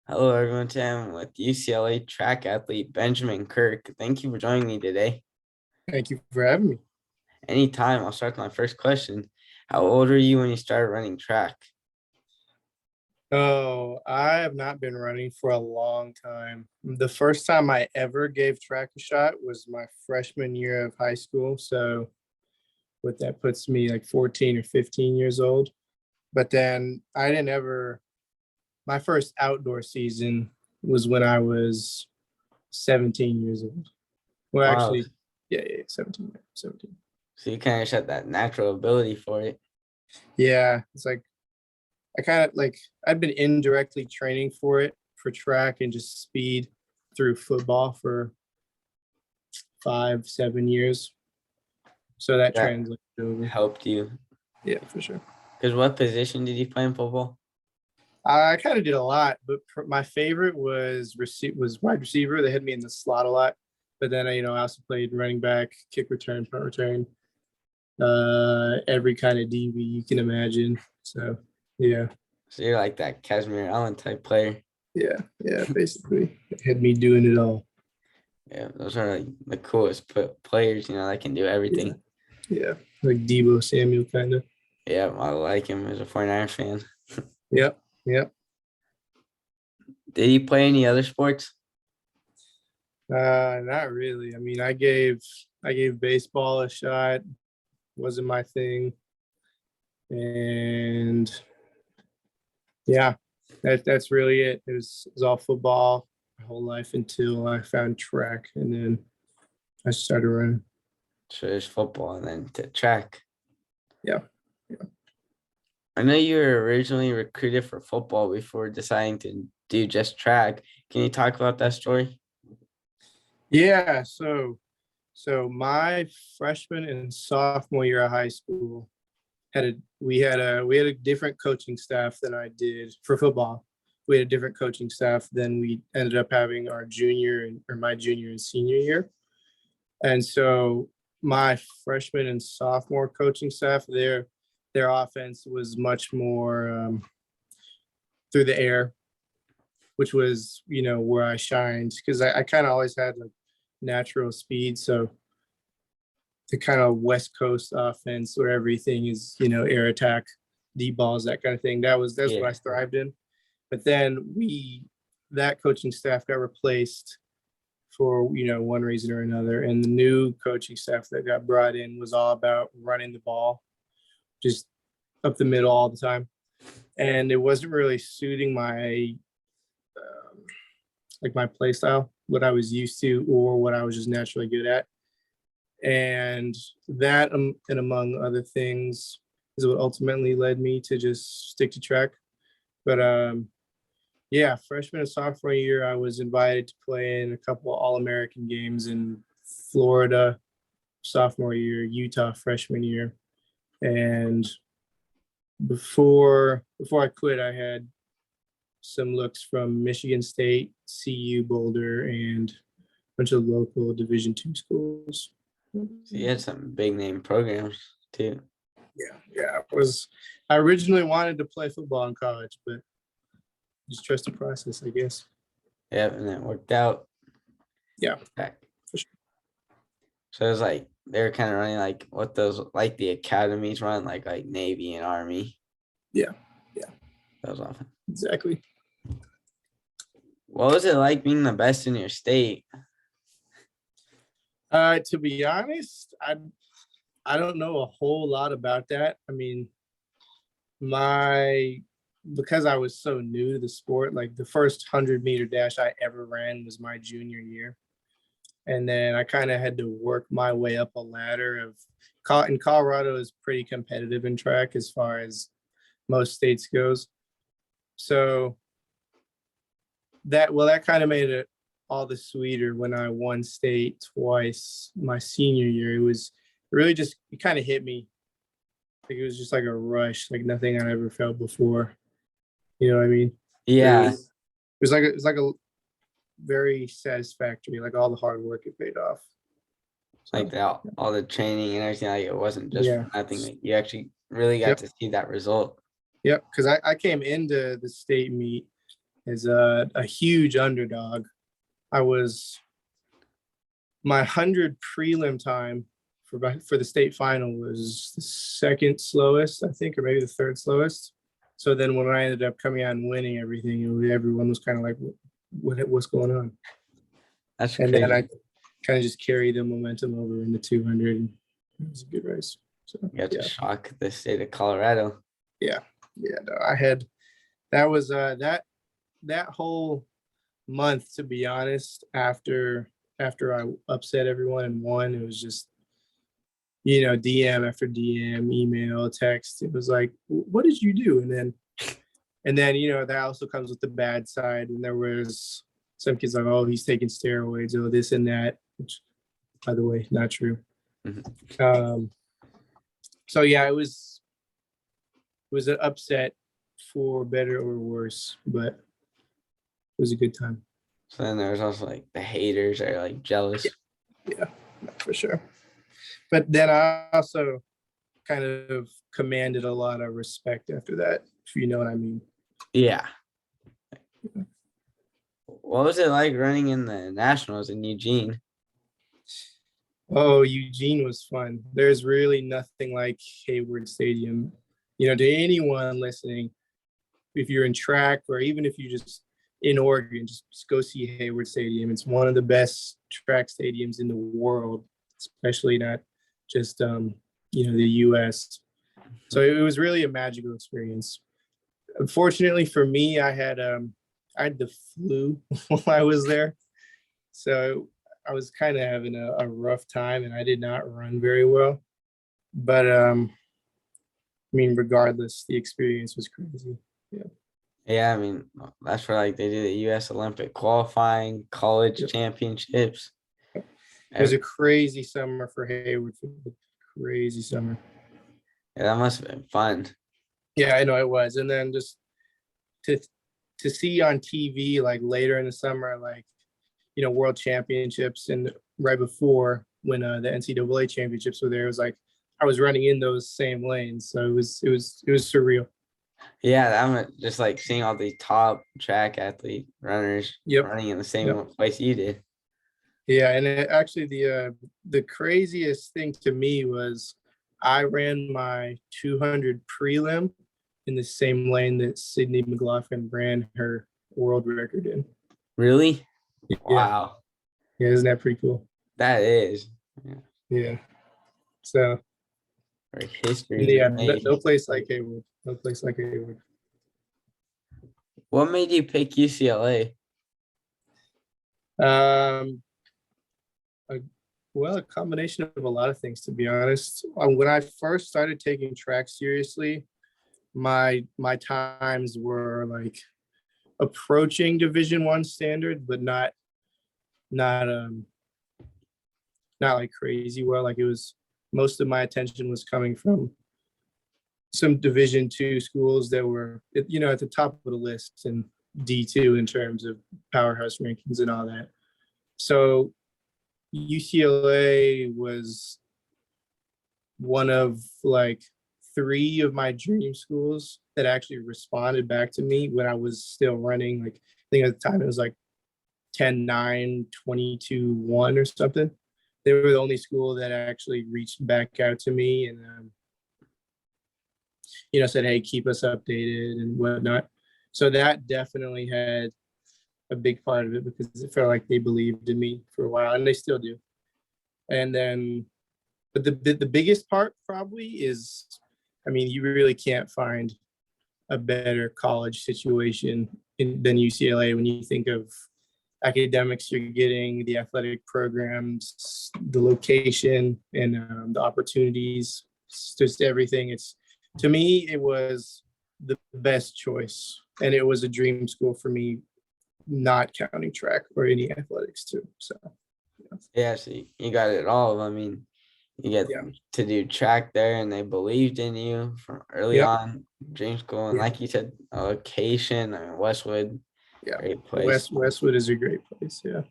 Hello, everyone. Today I'm with UCLA track athlete Benjamin Kirk. Thank you for joining me today. Thank you for having me. Anytime, I'll start with my first question. How old were you when you started running track? Oh, I have not been running for a long time. The first time I ever gave track a shot was my freshman year of high school. So, what that puts me like 14 or 15 years old. But then I didn't ever, my first outdoor season was when I was 17 years old. Well, Wow. actually, yeah, 17, 17. So you kind of showed that natural ability for it. Yeah, it's like I kind of like I've been indirectly training for it for track and just speed through football for 5, 7 years. So that That translated over. helped you. Yeah, for sure. Because what position did you play in football? I kind of did a lot, but my favorite was wide receiver. They had me in the slot a lot, but then I also played running back, kick return, punt return, every kind of DB you can imagine. So yeah, So you're like that Casimir Allen type player. yeah. Basically, it had me doing it all. Yeah, those are like the coolest players, that can do Yeah, everything. yeah, like Debo Samuel kind of. Yeah, I like him as a 49er fan. Yep, yep. Did he play any other sports? Not really. I mean, I gave baseball a shot. Wasn't my thing, and yeah, that's really it. It was all football my whole life until I found track, and then I started running. So there's football and then to track. Yeah, yeah. I know you were originally recruited for football before deciding to do just track. Can you talk about that story? Yeah. So my freshman and sophomore year of high school we had a different coaching staff than I did for football. We had a different coaching staff than we ended up having our my junior and senior year. And so my freshman and sophomore coaching staff, their offense was much more through the air, which was where I shined because I kind of always had like natural speed. So the kind of West Coast offense where everything is air attack, deep balls, that kind of thing. That's what I Yeah. thrived in. But then that coaching staff got replaced for one reason or another, and the new coaching staff that got brought in was all about running the ball, just up the middle all the time, and it wasn't really suiting my like my play style, what I was used to, or what I was just naturally good at. And that and among other things is what ultimately led me to just stick to track. But yeah, freshman and sophomore year, I was invited to play in a couple of All-American games in Florida sophomore year, Utah freshman year. And before I quit, I had some looks from Michigan State, CU Boulder, and a bunch of local Division II schools. So you had some big name programs too. Yeah. I originally wanted to play football in college, but just trust the process, I guess. Yeah, and it worked out. Yeah, Back. for sure. So it was like they were kind of running like what those like the academies run, like Navy and Army. Yeah, That was awesome. exactly. What was it like being the best in your state? To be honest, I don't know a whole lot about that. I mean, my because I was so new to the sport, like the first 100-meter dash I ever ran was my junior year. And then I kind of had to work my way up a ladder in Colorado is pretty competitive in track as far as most states goes. So that kind of made it all the sweeter when I won state twice my senior year. It kind of hit me. Like it was just like a rush, like nothing I'd ever felt before. You know what I mean? Yeah, It was like a very satisfactory, like all the hard work it paid off. like So that, all the training and everything. Like it wasn't just for yeah. nothing. Like you actually really got Yep. to see that result. Yep. Because I came into the state meet as a huge underdog. I was my 100 prelim time for the state final was the second slowest, I think, or maybe the third slowest. So then when I ended up coming out and winning everything, everyone was kind of like, what's going on? That's And crazy. then I kind of just carried the momentum over in the 200. And it was a good race. So You got to shock the state of Colorado. Yeah. No, I had that was that whole month, to be honest, after I upset everyone and won, it was just, DM after DM, email, text. It was like, what did you do? And then that also comes with the bad side. And there was some kids like, oh, he's taking steroids, or this and that, which, by the way, not true. Mm-hmm. So yeah, it was an upset, for better or worse, but it was a good time. So then there's also like the haters are like jealous. Yeah, for sure. But then I also kind of commanded a lot of respect after that, if you know what I mean. Yeah. What was it like running in the Nationals in Eugene? Oh, Eugene was fun. There's really nothing like Hayward Stadium. To anyone listening, if you're in track or even if you just in Oregon, just go see Hayward Stadium. It's one of the best track stadiums in the world, especially not just the US. So it was really a magical experience. Unfortunately for me, I had the flu while I was there, so I was kind of having a rough time, and I did not run very well. But regardless, the experience was crazy. Yeah. Yeah, I mean, that's where like they do the US Olympic qualifying, college Yep. championships. It was a crazy summer for Hayward. Crazy summer. Yeah, that must have been fun. Yeah, I know it was. And then just to see on TV like later in the summer, like world championships, and right before when the NCAA championships were there, it was like I was running in those same lanes. So it was surreal. Yeah, I'm just like seeing all the top track athlete runners running in the same place you did. Yeah, and actually the craziest thing to me was I ran my 200 prelim in the same lane that Sydney McLaughlin ran her world record in. Really? Yeah. Wow. Yeah, isn't that pretty cool? That is. Yeah. So history. yeah, no place like Hayward. No place like Hayward. What made you pick UCLA? Well, a combination of a lot of things, to be honest. When I first started taking track seriously, my times were like approaching Division I standard, but not like crazy well. Like it was, most of my attention was coming from some Division II schools that were at the top of the list, and D2 in terms of powerhouse rankings and all that. So UCLA was one of like 3 of my dream schools that actually responded back to me when I was still running. Like I think at the time it was like 10-9, 22-1 or something. They were the only school that actually reached back out to me and said, hey, keep us updated and whatnot. So that definitely had a big part of it, because it felt like they believed in me for a while, and they still do. And then, but the biggest part probably is, you really can't find a better college situation than UCLA when you think of academics you're getting, the athletic programs, the location, and the opportunities. It's just everything. To me, it was the best choice, and it was a dream school for me, not counting track or any athletics too. So yeah, so you got it all. You get to do track there, and they believed in you from early on. Dream school, and like you said, a location. Westwood, great place. Westwood is a great place. Yeah,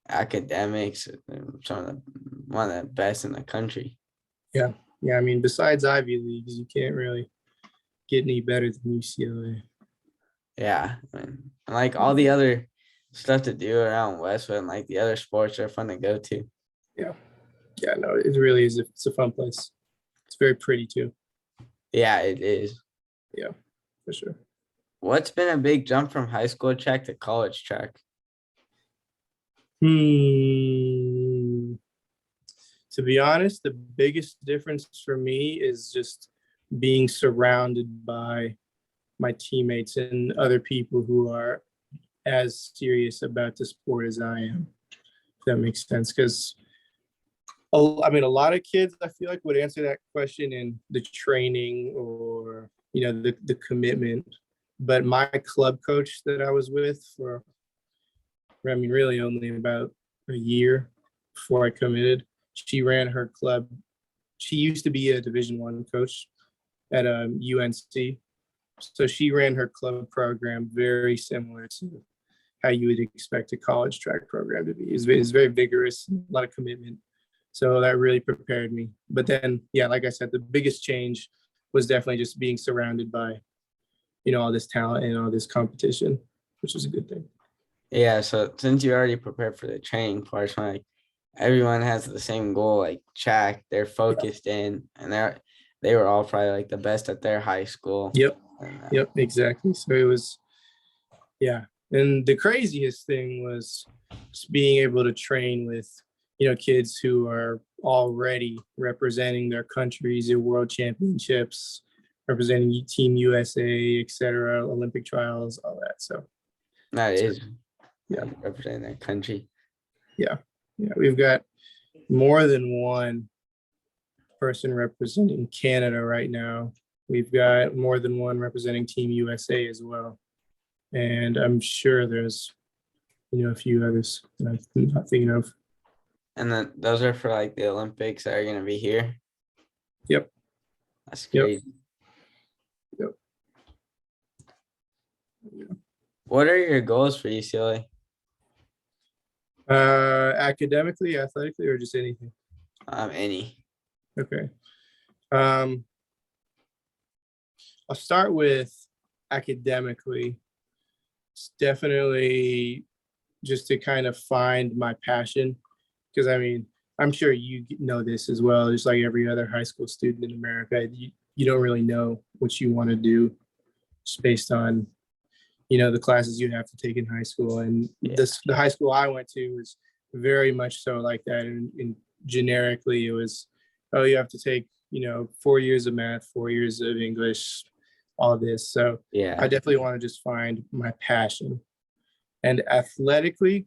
academics, one of the best in the country. Yeah. Besides Ivy Leagues, you can't really get any better than UCLA. Yeah, And like all the other stuff to do around Westwood, and like the other sports are fun to go to. Yeah. Yeah, no, it really is. It's a fun place. It's very pretty too. Yeah, it is. Yeah, for sure. What's been a big jump from high school track to college track? To be honest, the biggest difference for me is just being surrounded by my teammates and other people who are as serious about the sport as I am. If that makes sense. Because I mean, a lot of kids I feel like would answer that question in the training or the commitment. But my club coach that I was with for, I mean, really only about a year before I committed, she ran her club. She used to be a Division I coach at UNC. So she ran her club program very similar to how you would expect a college track program to be. It's very vigorous, a lot of commitment. So that really prepared me. But then, yeah, like I said, the biggest change was definitely just being surrounded by, all this talent and all this competition, which was a good thing. Yeah, so since you already prepared for the training part, like everyone has the same goal, like track, they're focused in, and they were all probably like the best at their high school. Yep. Yep, exactly. So it was, yeah. And the craziest thing was just being able to train with, kids who are already representing their countries at world championships, representing Team USA, etc., Olympic trials, all that. So that is, yeah, representing their country. Yeah, we've got more than one person representing Canada right now. We've got more than one representing Team USA as well, and I'm sure there's, a few others that I'm not thinking of. And then those are for like the Olympics that are going to be here. Yep. That's great. Yep. What are your goals for UCLA? Academically, athletically, or just anything? Any. Okay. I'll start with academically. It's definitely just to kind of find my passion, because I mean, I'm sure you know this as well. Just like every other high school student in America, you don't really know what you want to do just based on, the classes you have to take in high school. And the high school I went to was very much so like that. And generically, it was, oh, you have to take, 4 years of math, 4 years of English, all this. So yeah, I definitely want to just find my passion. And athletically,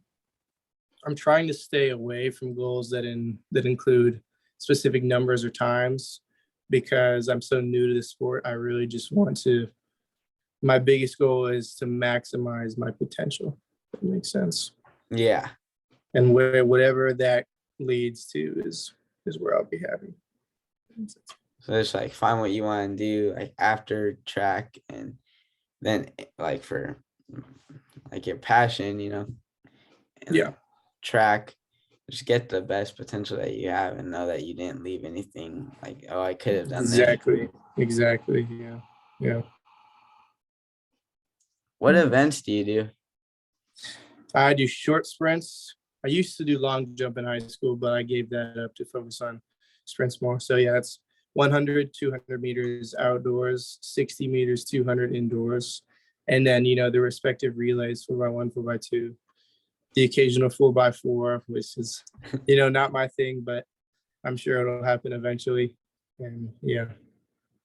I'm trying to stay away from goals that include specific numbers or times, because I'm so new to the sport. I really just want to, my biggest goal is to maximize my potential. If that makes sense. Yeah. And whatever that leads to is where I'll be happy. So just like find what you want to do like after track, and then like for like your passion, and track, just get the best potential that you have and know that you didn't leave anything like, oh, I could have done exactly. that. Exactly. Yeah. What events do you do? I do short sprints. I used to do long jump in high school, but I gave that up to focus on sprints more. So yeah, it's 100, 200 meters outdoors, 60 meters, 200 indoors. And then, the respective relays, 4x1, 4x2, the occasional 4x4, which is, not my thing, but I'm sure it'll happen eventually. And yeah.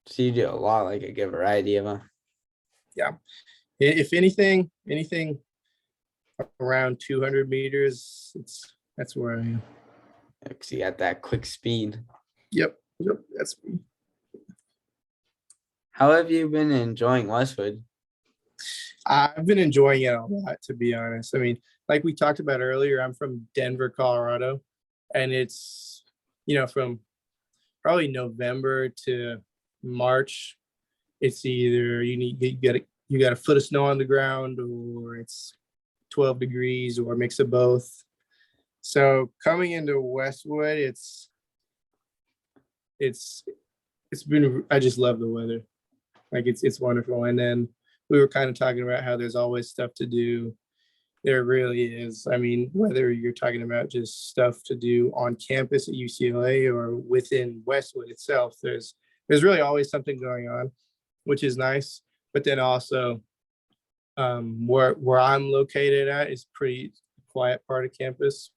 So you do a lot, like a good variety of them. Yeah. If anything around 200 meters, that's where I am. Because you got that quick speed. Yep, that's me. How have you been enjoying Westwood? I've been enjoying it a lot, to be honest. I mean, like we talked about earlier, I'm from Denver, Colorado, and it's, from probably November to March, it's either you got a foot of snow on the ground, or it's 12 degrees, or a mix of both. So coming into Westwood, it's been, I just love the weather. Like it's wonderful. And then we were kind of talking about how there's always stuff to do. There really is. I mean, whether you're talking about just stuff to do on campus at UCLA or within Westwood itself, there's really always something going on, which is nice. But then also, where I'm located at is pretty quiet part of campus,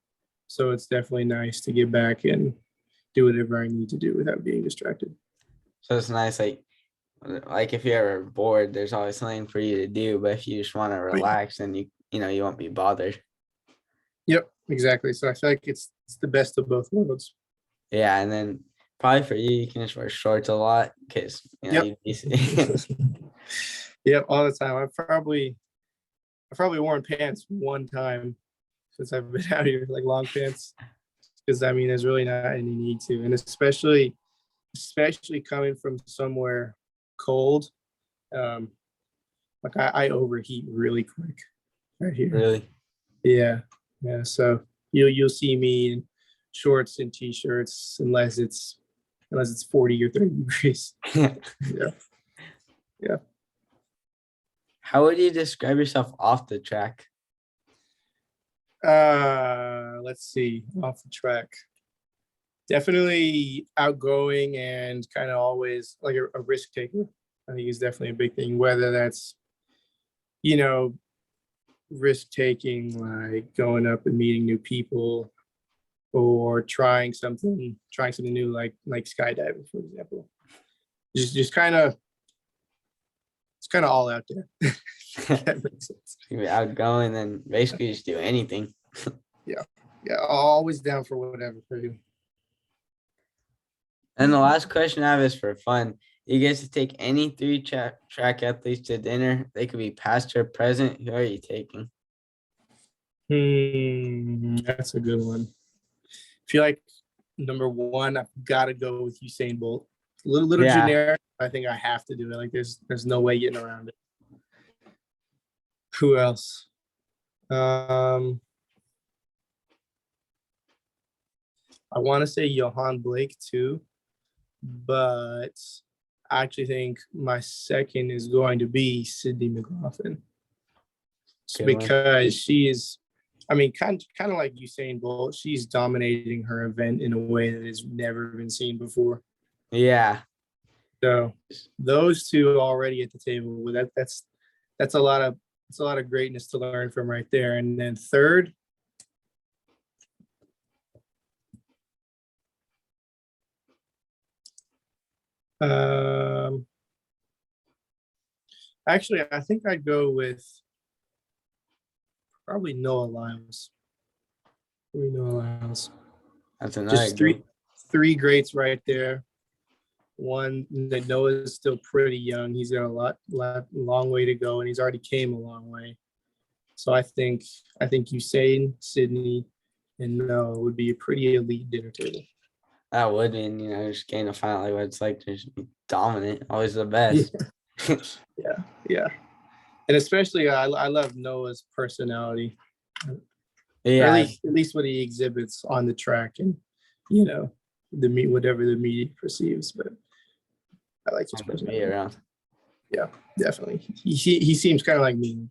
so it's definitely nice to get back and do whatever I need to do without being distracted. So it's nice, like if you're ever bored, there's always something for you to do. But if you just want to relax, then you won't be bothered. Yep, exactly. So I feel like it's the best of both worlds. Yeah, and then probably for you, you can just wear shorts a lot because Yep. Yep, all the time. I've probably worn pants one time since I've been out here, like long pants, because I mean, there's really not any need to, and especially coming from somewhere cold, like I overheat really quick right here. Really? Yeah. So you'll see me in shorts and t-shirts unless it's 40 or 30 degrees. Yeah. How would you describe yourself off the track? Let's see, off the track. Definitely outgoing and kind of always like a risk taker. I think is definitely a big thing, whether that's, risk taking, like going up and meeting new people or trying something new, like skydiving, for example. Just kind of, it's kind of all out there. That makes sense. You're outgoing, then basically just do anything. Yeah, always down for whatever for you. And the last question I have is for fun. You get to take any three track athletes to dinner. They could be past or present. Who are you taking? That's a good one. I feel like number one, I've got to go with Usain Bolt. A little generic. I think I have to do it. Like there's no way getting around it. Who else? I want to say Johan Blake too, but I actually think my second is going to be Sydney McLaughlin, because she is, I mean, kind of like Usain Bolt. She's dominating her event in a way that has never been seen before. Yeah. So those two already at the table. That's a lot of greatness to learn from right there. And then third, actually, I think I'd go with probably Noah Lyles. That's another Just three greats right there. One that Noah is still pretty young. He's got a long way to go, and he's already came a long way. So I think Usain, Sydney, and Noah would be a pretty elite dinner table. That would be, just getting to find out like what it's like to just be dominant, always the best. Yeah. And especially, I love Noah's personality. Yeah. At least what he exhibits on the track, and whatever the media perceives. But I like his personality. Be around. Yeah, definitely. He seems kind of like me.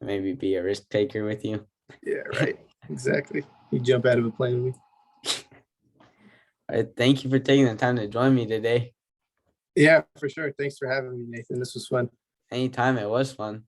Maybe be a risk taker with you. Yeah, right. Exactly. You jump out of a plane with me. All right, thank you for taking the time to join me today. Yeah, for sure. Thanks for having me, Nathan. This was fun. Anytime, it was fun.